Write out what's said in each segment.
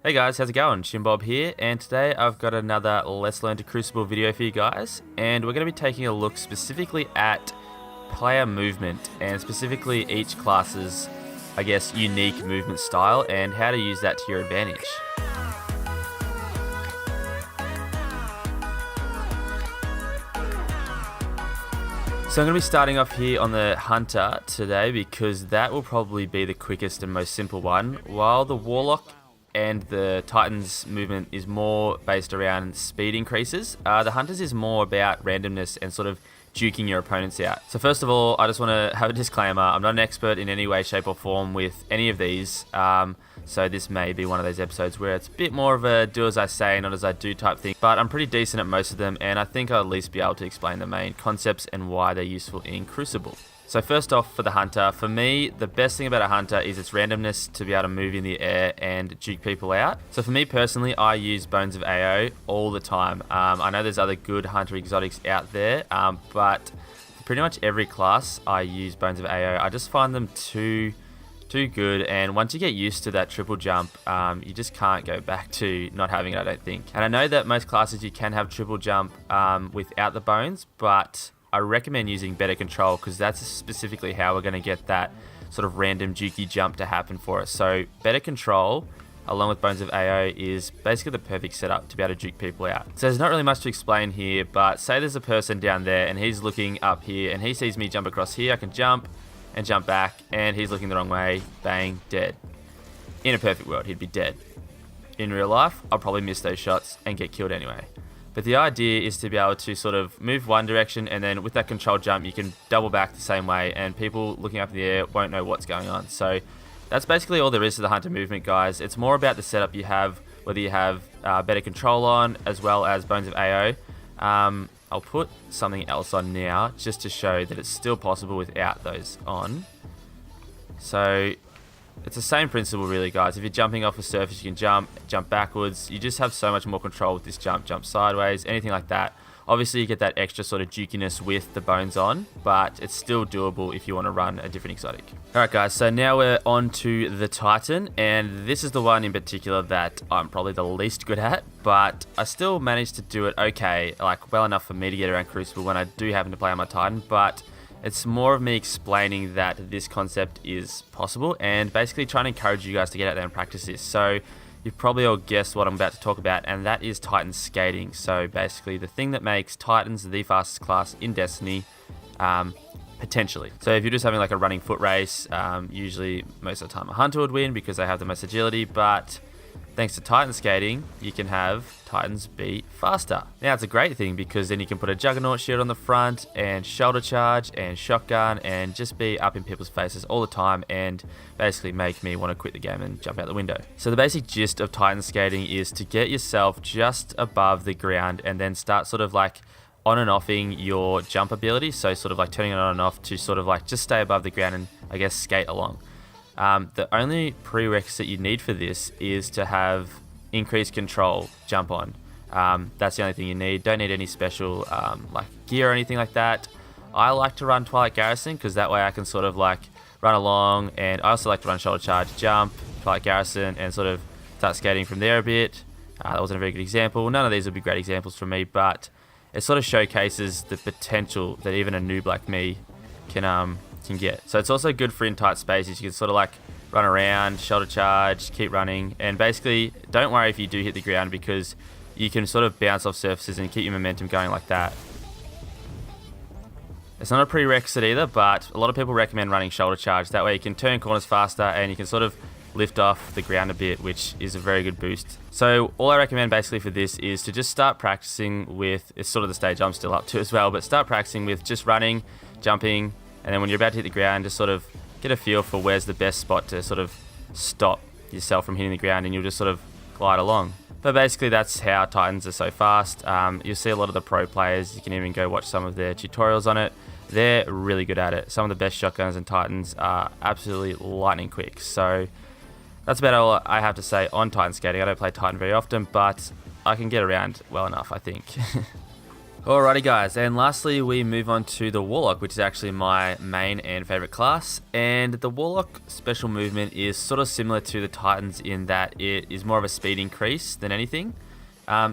Hey guys, how's it going? Shimbob here, and today I've got another Let's Learn to Crucible video for you guys, and we're going to be taking a look specifically at player movement, and specifically each class's, unique movement style, and how to use that to your advantage. So I'm going to be starting off here on the Hunter today, because that will probably be the quickest and most simple one, while the Warlock and the Titan's movement is more based around speed increases. The Hunter's is more about randomness and sort of duking your opponents out. So first of all, I just want to have a disclaimer. I'm not an expert in any way, shape or form with any of these. So this may be one of those episodes where it's a bit more of a do as I say, not as I do type thing. But I'm pretty decent at most of them, and I think I'll at least be able to explain the main concepts and why they're useful in Crucible. So first off, for the Hunter, for me, the best thing about a Hunter is its randomness to be able to move in the air and duke people out. So for me personally, I use Bones of AO all the time. I know there's other good Hunter exotics out there, but for pretty much every class I use Bones of AO. I just find them too good, and once you get used to that triple jump, you just can't go back to not having it, I don't think. And I know that most classes you can have triple jump without the bones, but I recommend using better control, because that's specifically how we're going to get that sort of random dukey jump to happen for us. So better control along with Bones of AO is basically the perfect setup to be able to duke people out. So there's not really much to explain here, but say there's a person down there and he's looking up here and he sees me jump across here. I can jump and jump back, and he's looking the wrong way. Bang, dead. In a perfect world, he'd be dead. In real life, I'll probably miss those shots and get killed anyway. But the idea is to be able to sort of move one direction, and then with that control jump, you can double back the same way, and people looking up in the air won't know what's going on. So that's basically all there is to the Hunter movement, guys. It's more about the setup you have, whether you have better control on, as well as Bones of AO. I'll put something else on now, just to show that it's still possible without those on. So it's the same principle really, guys. If you're jumping off a surface, you can jump backwards. You just have so much more control with this jump sideways, anything like that. Obviously you get that extra sort of jukiness with the bones on, but it's still doable if you want to run a different exotic. Alright guys, so now we're on to the Titan, and this is the one in particular that I'm probably the least good at, but I still managed to do it okay, like well enough for me to get around Crucible when I do happen to play on my Titan, but it's more of me explaining that this concept is possible and basically trying to encourage you guys to get out there and practice this. So you've probably all guessed what I'm about to talk about, and that is Titan skating. So basically the thing that makes Titans the fastest class in Destiny, potentially. So if you're just having like a running foot race, usually most of the time a Hunter would win because they have the most agility, but thanks to Titan skating, you can have Titans be faster. Now it's a great thing, because then you can put a Juggernaut shield on the front and shoulder charge and shotgun and just be up in people's faces all the time and basically make me want to quit the game and jump out the window. So the basic gist of Titan skating is to get yourself just above the ground and then start sort of like on and offing your jump ability. So sort of like turning it on and off to sort of like just stay above the ground and I guess skate along. The only prerequisite you need for this is to have increased control jump on. That's the only thing you need. Don't need any special like gear or anything like that. I like to run Twilight Garrison, because that way I can sort of like run along, and I also like to run shoulder charge, jump, Twilight Garrison, and sort of start skating from there a bit. That wasn't a very good example. None of these would be great examples for me, but it sort of showcases the potential that even a noob like me can get. So it's also good for in tight spaces. You can sort of like run around, shoulder charge, keep running, and basically don't worry if you do hit the ground, because you can sort of bounce off surfaces and keep your momentum going like that. It's not a prerequisite either, but a lot of people recommend running shoulder charge. That way you can turn corners faster and you can sort of lift off the ground a bit, which is a very good boost. So all I recommend basically for this is to just start practicing with, it's sort of the stage I'm still up to as well, but start practicing with just running, jumping, and then when you're about to hit the ground, just sort of get a feel for where's the best spot to sort of stop yourself from hitting the ground, and you'll just sort of glide along. But basically that's how Titans are so fast. You'll see a lot of the pro players, you can even go watch some of their tutorials on it. They're really good at it. Some of the best shotguns and Titans are absolutely lightning quick. So that's about all I have to say on Titan skating. I don't play Titan very often, but I can get around well enough, I think. Alrighty guys, and lastly we move on to the Warlock, which is actually my main and favorite class. And the Warlock special movement is sort of similar to the Titans in that it is more of a speed increase than anything.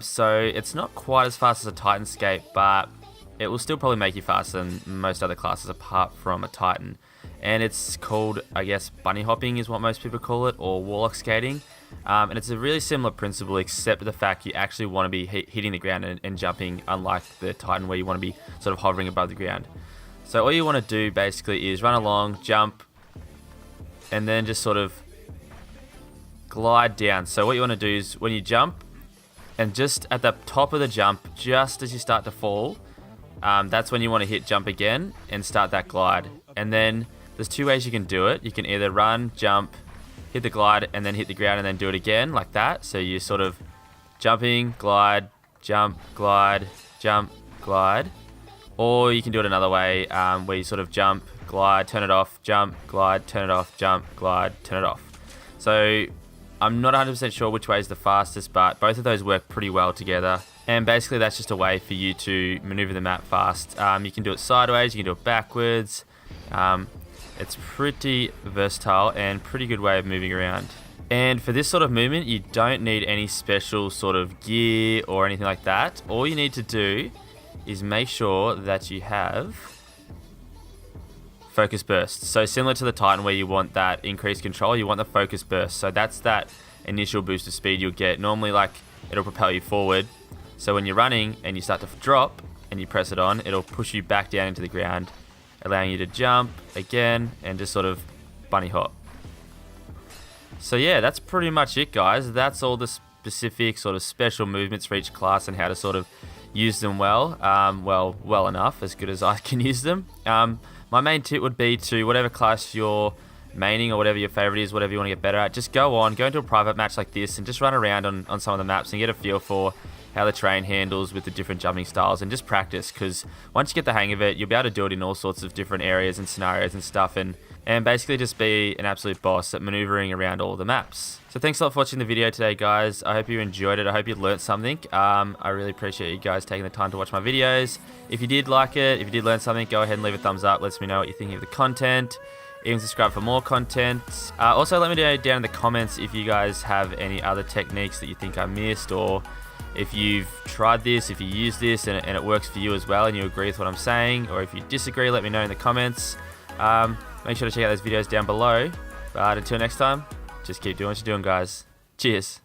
So it's not quite as fast as a Titan skate, but it will still probably make you faster than most other classes apart from a Titan. And it's called, I guess, bunny hopping is what most people call it, or Warlock skating. And it's a really similar principle, except the fact you actually want to be hitting the ground and jumping, unlike the Titan where you want to be sort of hovering above the ground. So all you want to do basically is run along, jump, and then just sort of glide down. So what you want to do is when you jump, and just at the top of the jump, just as you start to fall, that's when you want to hit jump again and start that glide. And then there's two ways you can do it. You can either run, jump, hit the glide, and then hit the ground and then do it again like that. So you're sort of jumping, glide, jump, glide, jump, glide. Or you can do it another way where you sort of jump, glide, turn it off, jump, glide, turn it off, jump, glide, turn it off. So I'm not 100% sure which way is the fastest, but both of those work pretty well together. And basically that's just a way for you to maneuver the map fast. You can do it sideways, you can do it backwards. It's pretty versatile and pretty good way of moving around. And for this sort of movement, you don't need any special sort of gear or anything like that. All you need to do is make sure that you have focus burst. So similar to the Titan where you want that increased control, you want the focus burst. So that's that initial boost of speed you'll get. Normally, like, it'll propel you forward. So when you're running and you start to drop and you press it on, it'll push you back down into the ground, allowing you to jump again and just sort of bunny hop. So yeah, that's pretty much it, guys. That's all the specific sort of special movements for each class and how to sort of use them well. Well enough, as good as I can use them. My main tip would be to whatever class you're maining or whatever your favorite is, whatever you want to get better at, just go into a private match like this and just run around on some of the maps and get a feel for how the terrain handles with the different jumping styles, and just practice, because once you get the hang of it, you'll be able to do it in all sorts of different areas and scenarios and stuff, and basically just be an absolute boss at maneuvering around all the maps. So thanks a lot for watching the video today, guys. I hope you enjoyed it. I hope you learned something. I really appreciate you guys taking the time to watch my videos. If you did like it, if you did learn something, go ahead and leave a thumbs up. Let me know what you're thinking of the content. Even subscribe for more content. Also, let me know down in the comments if you guys have any other techniques that you think I missed, or if you've tried this, if you use this and it works for you as well and you agree with what I'm saying, or if you disagree, let me know in the comments. Make sure to check out those videos down below. But until next time, just keep doing what you're doing, guys. Cheers.